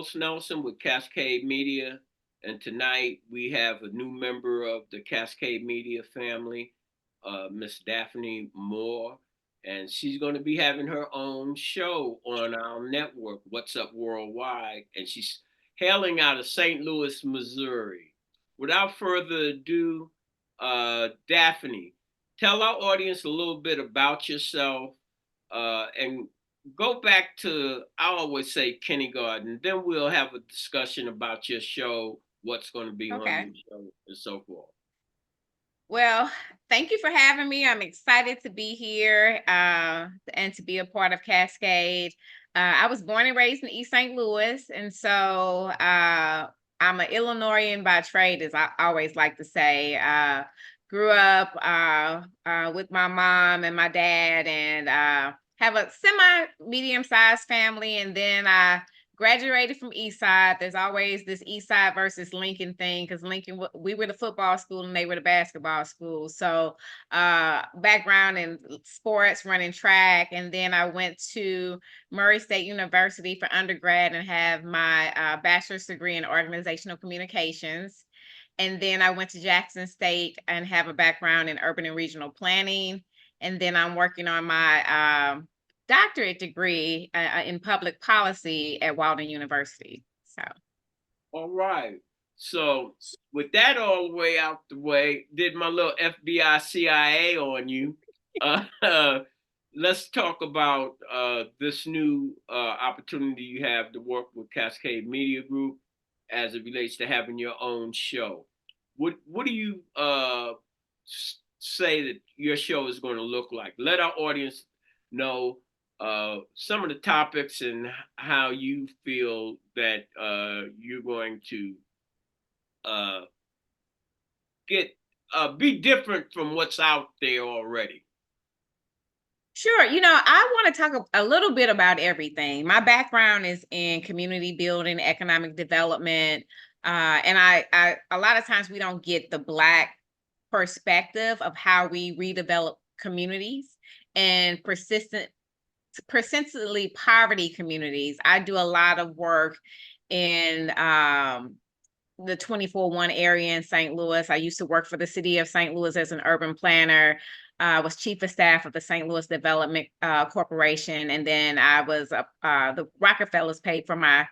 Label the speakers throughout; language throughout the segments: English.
Speaker 1: host, Nelson, with Cascade Media. And tonight we have a new member of the Cascade Media family, Miss Daffney Moore. And she's going to be having her own show on our network, What's Up Worldwide. And she's hailing out of St. Louis, Missouri. Without further ado, Daphne, tell our audience a little bit about yourself and go back to, I always say kindergarten, then we'll have a discussion about your show, what's going to be on
Speaker 2: Okay.
Speaker 1: your show, and so forth.
Speaker 2: Well, thank you for having me. I'm excited to be here and to be a part of Cascade. I was born and raised in East St. Louis, and so I'm an Illinoisan by trade, as I always like to say. Grew up with my mom and my dad, and have a semi-medium-sized family, and then I graduated from East Side. There's always this East Side versus Lincoln thing, because Lincoln, we were the football school and they were the basketball school. So background in sports, running track. And then I went to Murray State University for undergrad and have my bachelor's degree in organizational communications. And then I went to Jackson State and have a background in urban and regional planning. And then I'm working on my doctorate degree in public policy at Walden University. So,
Speaker 1: All right. So, with that all the way out the way, did my little FBI CIA on you. Let's talk about this new opportunity you have to work with Cascade Media Group as it relates to having your own show. What do you say that your show is going to look like? Let our audience know some of the topics and how you feel that you're going to uh, get be different from what's out there already.
Speaker 2: sure. I want to talk a little bit about everything. My background is in community building, economic development, and I a lot of times we don't get the Black perspective of how we redevelop communities and persistently poverty communities. I do a lot of work in the 24-1 area in St. Louis. I used to work for the city of St. Louis as an urban planner. I was chief of staff of the St. Louis Development Corporation, and then I was the Rockefellers paid for my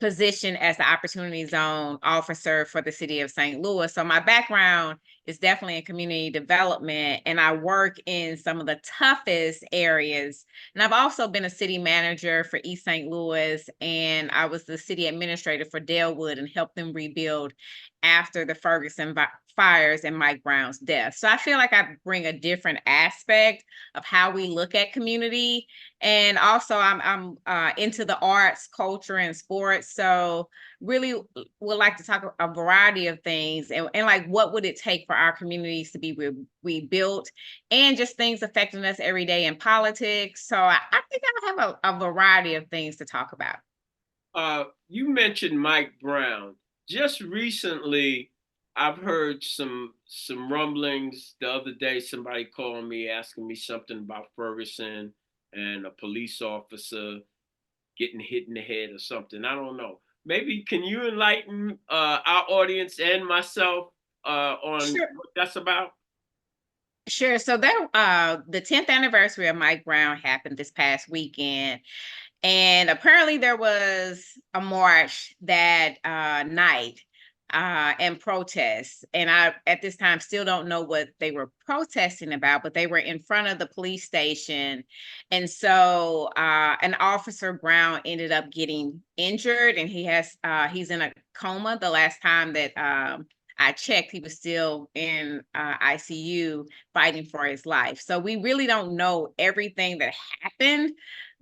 Speaker 2: position as the Opportunity Zone officer for the city of St. Louis. So my background is definitely in community development, and I work in some of the toughest areas. And I've also been a city manager for East St. Louis, and I was the city administrator for Dalewood and helped them rebuild after the Ferguson fires and Mike Brown's death. So I feel like I bring a different aspect of how we look at community. And also I'm into the arts, culture, and sports. So really would like to talk a variety of things, and like what would it take for our communities to be rebuilt, and just things affecting us every day in politics. So I think I have a variety of things to talk about.
Speaker 1: You mentioned Mike Brown. Just recently, I've heard some rumblings. The other day, somebody called me asking me something about Ferguson and a police officer getting hit in the head or something. I don't know. Maybe can you enlighten our audience and myself on
Speaker 2: Sure.
Speaker 1: what that's about?
Speaker 2: Sure. So the 10th anniversary of Mike Brown happened this past weekend. And apparently there was a march that night and protests. And I, at this time, still don't know what they were protesting about, but they were in front of the police station. And so an officer Brown ended up getting injured, and he's in a coma. The last time that I checked, he was still in ICU fighting for his life. So we really don't know everything that happened,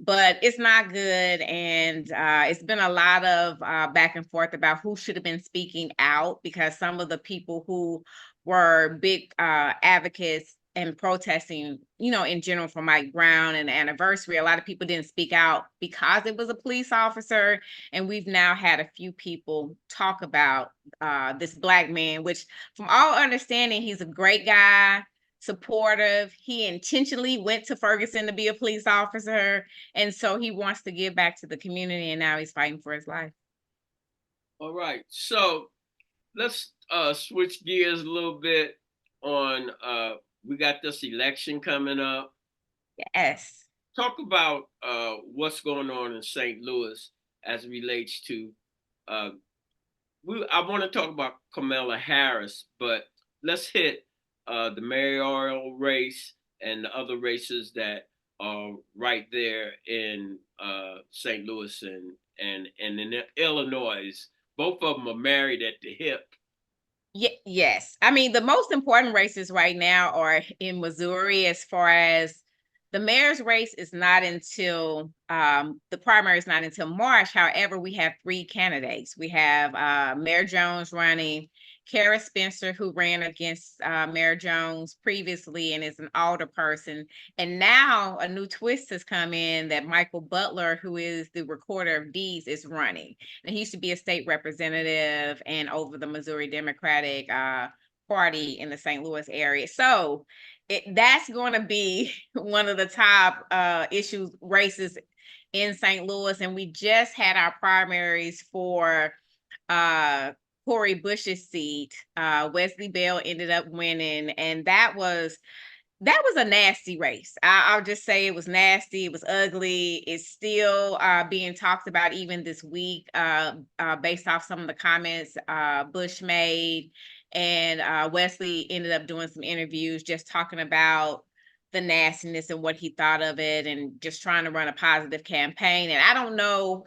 Speaker 2: but it's not good. And it's been a lot of back and forth about who should have been speaking out, because some of the people who were big advocates and protesting, in general for Mike Brown and the anniversary, a lot of people didn't speak out because it was a police officer. And we've now had a few people talk about this Black man, which from all understanding, he's a great guy, supportive. He intentionally went to Ferguson to be a police officer. And so he wants to give back to the community, and now he's fighting for his life.
Speaker 1: All right. So let's switch gears a little bit on we got this election coming up.
Speaker 2: Yes.
Speaker 1: Talk about what's going on in St. Louis as it relates to uh, I want to talk about Kamala Harris, but let's hit the mayoral race and the other races that are right there in St. Louis and in Illinois. Both of them are married at the hip.
Speaker 2: Yes. I mean, the most important races right now are in Missouri as far as the mayor's race is not until the primary is not until March. However, we have three candidates. We have Mayor Jones running, Kara Spencer, who ran against Mayor Jones previously and is an alderperson. And now a new twist has come in that Michael Butler, who is the recorder of deeds, is running. And he used to be a state representative and over the Missouri Democratic Party in the St. Louis area. So that's going to be one of the top issues races in St. Louis. And we just had our primaries for Cori Bush's seat. Wesley Bell ended up winning, and that was a nasty race. I'll just say it was nasty. It was ugly. It's still being talked about even this week, based off some of the comments Bush made. And Wesley ended up doing some interviews just talking about the nastiness and what he thought of it and just trying to run a positive campaign. And I don't know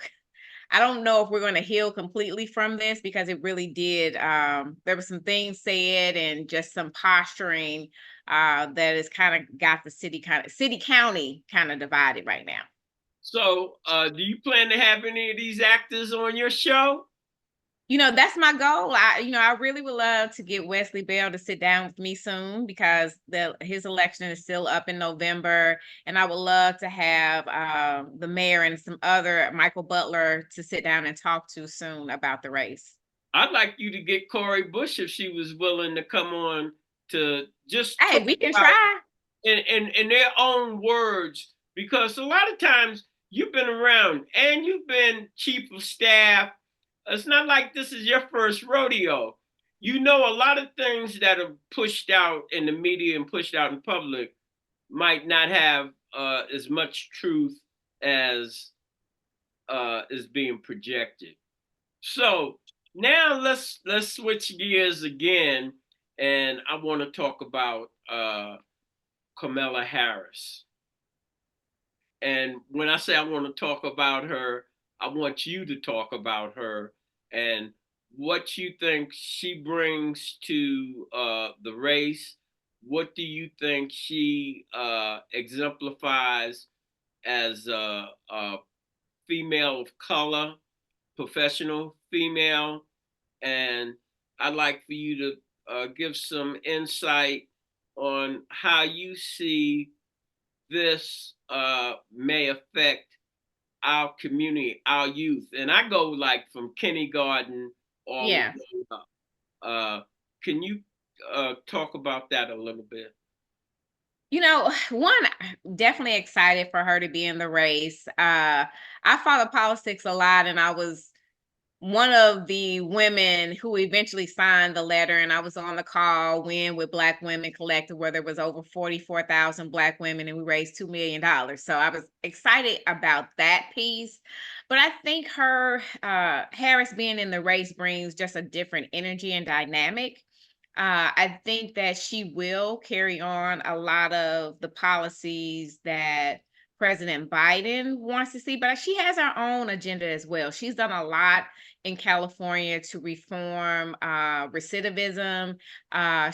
Speaker 2: if we're going to heal completely from this because it really did. There were some things said and just some posturing that has kind of got the city county kind of divided right now.
Speaker 1: So, do you plan to have any of these actors on your show?
Speaker 2: That's my goal. I really would love to get Wesley Bell to sit down with me soon because his election is still up in November, and I would love to have the mayor and some other Michael Butler to sit down and talk to soon about the race.
Speaker 1: I'd like you to get Cori Bush if she was willing to come on to just
Speaker 2: Hey,
Speaker 1: talk
Speaker 2: we can
Speaker 1: about
Speaker 2: try.
Speaker 1: in their own words, because a lot of times you've been around and you've been chief of staff. It's not like this is your first rodeo. You know, a lot of things that are pushed out in the media and pushed out in public might not have as much truth as is being projected. So now let's switch gears again, and I want to talk about Kamala Harris. And when I say I want to talk about her, I want you to talk about her and what you think she brings to the race. What do you think she exemplifies as a female of color, professional female? And I'd like for you to give some insight on how you see this may affect our community, our youth. And I go like from kindergarten all the
Speaker 2: Yeah.
Speaker 1: way up. Can you talk about that a little bit?
Speaker 2: One, definitely excited for her to be in the race. I follow politics a lot, and I was one of the women who eventually signed the letter, and I was on the call when with Black Women Collective, where there was over 44,000 Black women, and we raised $2 million. So I was excited about that piece. But I think her Harris being in the race brings just a different energy and dynamic. I think that she will carry on a lot of the policies that President Biden wants to see, but she has her own agenda as well. She's done a lot in California to reform recidivism.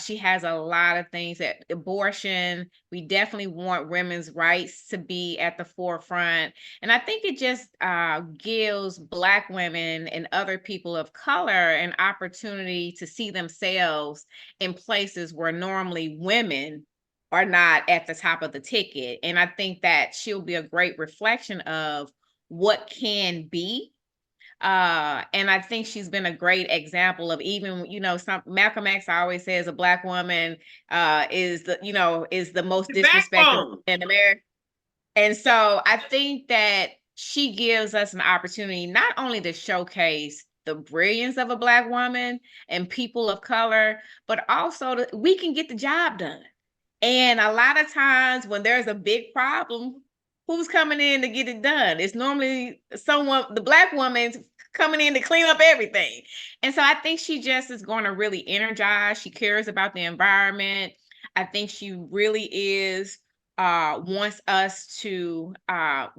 Speaker 2: She has a lot of things that abortion. We definitely want women's rights to be at the forefront. And I think it just gives Black women and other people of color an opportunity to see themselves in places where normally women are not at the top of the ticket. And I think that she'll be a great reflection of what can be. And I think she's been a great example of even, some Malcolm X always says a Black woman is the most
Speaker 1: The
Speaker 2: disrespected
Speaker 1: backbone.
Speaker 2: in America. And so I think that she gives us an opportunity not only to showcase the brilliance of a Black woman and people of color, but also we can get the job done. And a lot of times when there's a big problem, who's coming in to get it done? It's normally someone, the Black woman's coming in to clean up everything. And so I think she just is going to really energize. She cares about the environment. I think she really is wants us to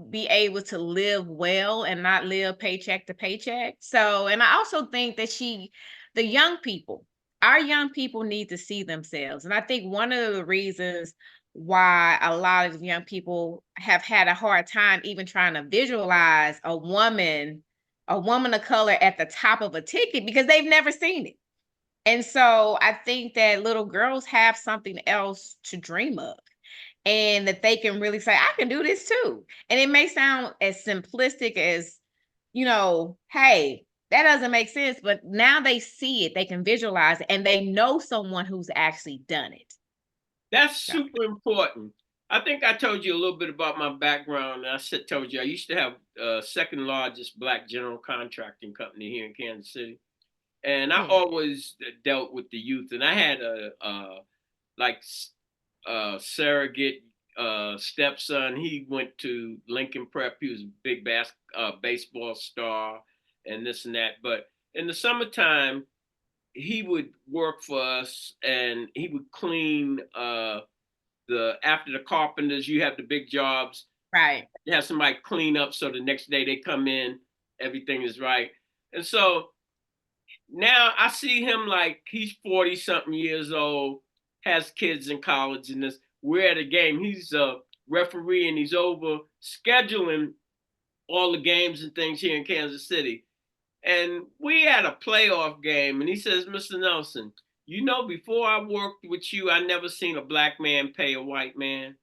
Speaker 2: be able to live well and not live paycheck to paycheck. So, and I also think that the young people, our young people need to see themselves. And I think one of the reasons why a lot of young people have had a hard time even trying to visualize a woman of color at the top of a ticket because they've never seen it. And so I think that little girls have something else to dream of and that they can really say, I can do this too. And it may sound as simplistic as, hey, that doesn't make sense, but now they see it, they can visualize it, and they know someone who's actually done it.
Speaker 1: That's
Speaker 2: So,
Speaker 1: super important. I think I told you a little bit about my background. Told you I used to have second largest Black general contracting company here in Kansas City, and I
Speaker 2: yeah,
Speaker 1: always dealt with the youth. And I had like surrogate stepson. He went to Lincoln Prep. He was a big baseball star and this and that. But in the summertime, he would work for us and he would clean the after the carpenters. You have the big jobs.
Speaker 2: right.
Speaker 1: You have somebody clean up so the next day they come in, everything is right. And so now I see him like he's 40 something years old, has kids in college, and this we're at a game. He's a referee and he's over scheduling all the games and things here in Kansas City. And we had a playoff game, and he says, Mr. Nelson, before I worked with you, I never seen a Black man pay a white man.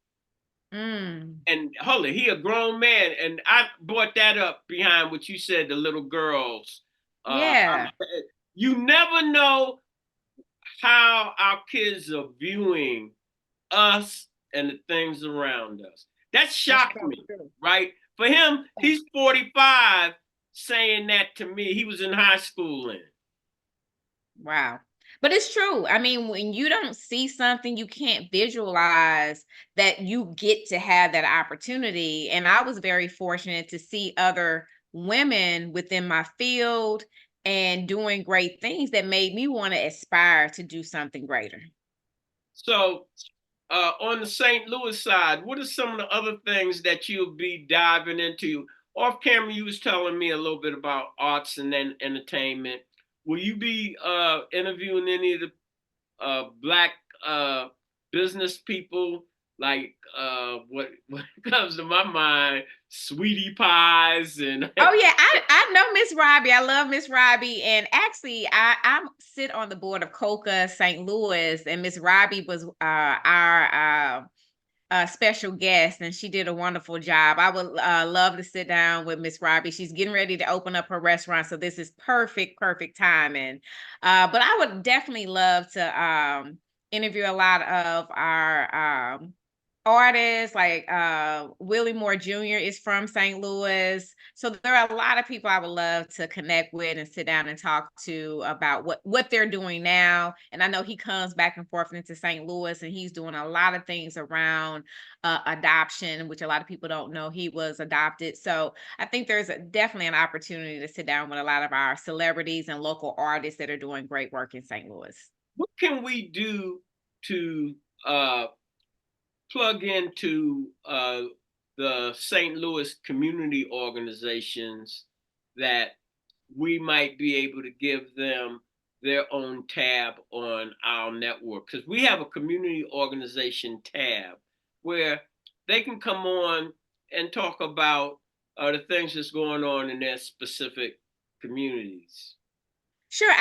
Speaker 2: Mm,
Speaker 1: And holy, he a grown man. And I brought that up behind what you said, the little girls.
Speaker 2: yeah.
Speaker 1: You never know how our kids are viewing us and the things around us. That
Speaker 2: That's
Speaker 1: shocked
Speaker 2: so
Speaker 1: me,
Speaker 2: true.
Speaker 1: right? For him, he's 45 saying that to me. He was in high school then.
Speaker 2: Wow. But it's true. I mean, when you don't see something, you can't visualize that you get to have that opportunity. And I was very fortunate to see other women within my field and doing great things that made me want to aspire to do something greater.
Speaker 1: So, on the St. Louis side, what are some of the other things that you'll be diving into? Off camera, you was telling me a little bit about arts and then entertainment. Will you be interviewing any of the Black uh, business people? Like what comes to my mind, sweetie pies and
Speaker 2: Oh yeah, I know Miss Robbie. I love Miss Robbie, and actually, I sit on the board of Coca St. Louis, and Miss Robbie was our special guest, and she did a wonderful job. I would love to sit down with Miss Robbie. She's getting ready to open up her restaurant, so this is perfect timing. But I would definitely love to interview a lot of our artists like Willie Moore Jr. is from St. Louis. So there are a lot of people I would love to connect with and sit down and talk to about what they're doing now. And I know he comes back and forth into St. Louis and he's doing a lot of things around adoption, which a lot of people don't know he was adopted. So I think there's definitely an opportunity to sit down with a lot of our celebrities and local artists that are doing great work in St. Louis.
Speaker 1: what can we do to uh, plug into the St. Louis community organizations that we might be able to give them their own tab on our network? Because we have a community organization tab where they can come on and talk about the things that's going on in their specific communities.
Speaker 2: Sure,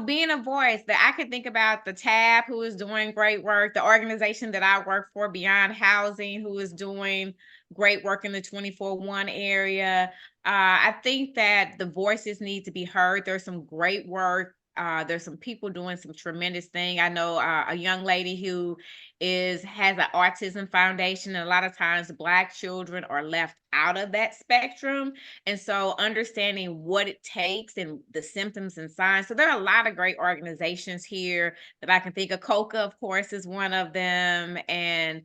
Speaker 2: being a voice that I could think about the tab who is doing great work, the organization that I work for, Beyond Housing, who is doing great work in the 24/1 area. I think that the voices need to be heard. There's some great work. There's some people doing some tremendous thing. I know a young lady who has an autism foundation, and a lot of times Black children are left out of that spectrum. And so understanding what it takes and the symptoms and signs. So there are a lot of great organizations here that I can think of. COCA, of course, is one of them. And,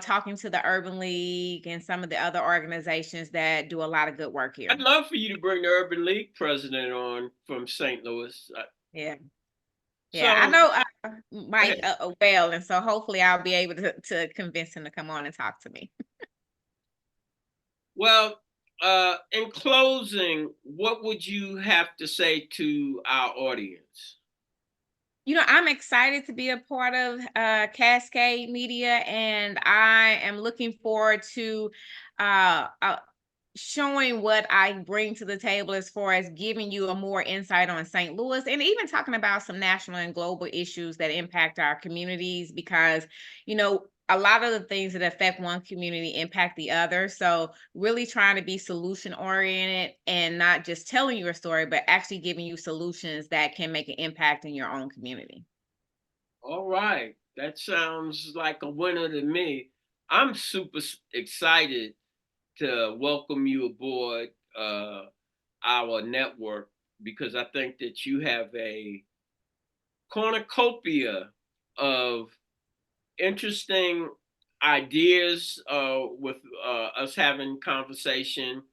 Speaker 2: talking to the Urban League and some of the other organizations that do a lot of good work here.
Speaker 1: I'd love for you to bring the Urban League president on from St. Louis.
Speaker 2: Yeah. Yeah, I
Speaker 1: So,
Speaker 2: know
Speaker 1: go
Speaker 2: Mike
Speaker 1: ahead.
Speaker 2: well, and so hopefully I'll be able to convince him to come on and talk to me.
Speaker 1: Well, in closing, what would you have to say to our audience?
Speaker 2: I'm excited to be a part of Cascade Media, and I am looking forward to showing what I bring to the table as far as giving you a more insight on St. Louis and even talking about some national and global issues that impact our communities because, a lot of the things that affect one community impact the other. So, really trying to be solution oriented and not just telling you a story, but actually giving you solutions that can make an impact in your own community.
Speaker 1: All right. That sounds like a winner to me. I'm super excited to welcome you aboard our network because I think that you have a cornucopia of interesting ideas with us having conversation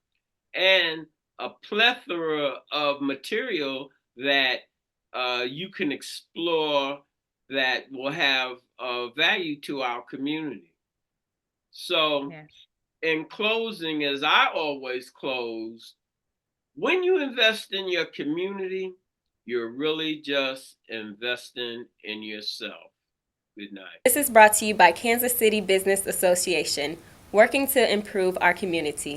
Speaker 1: and a plethora of material that you can explore that will have value to our community. So,
Speaker 2: Yeah.
Speaker 1: in closing, as I always close, when you invest in your community, you're really just investing in yourself. Good night.
Speaker 3: This is brought to you by Kansas City Business Association, working to improve our community.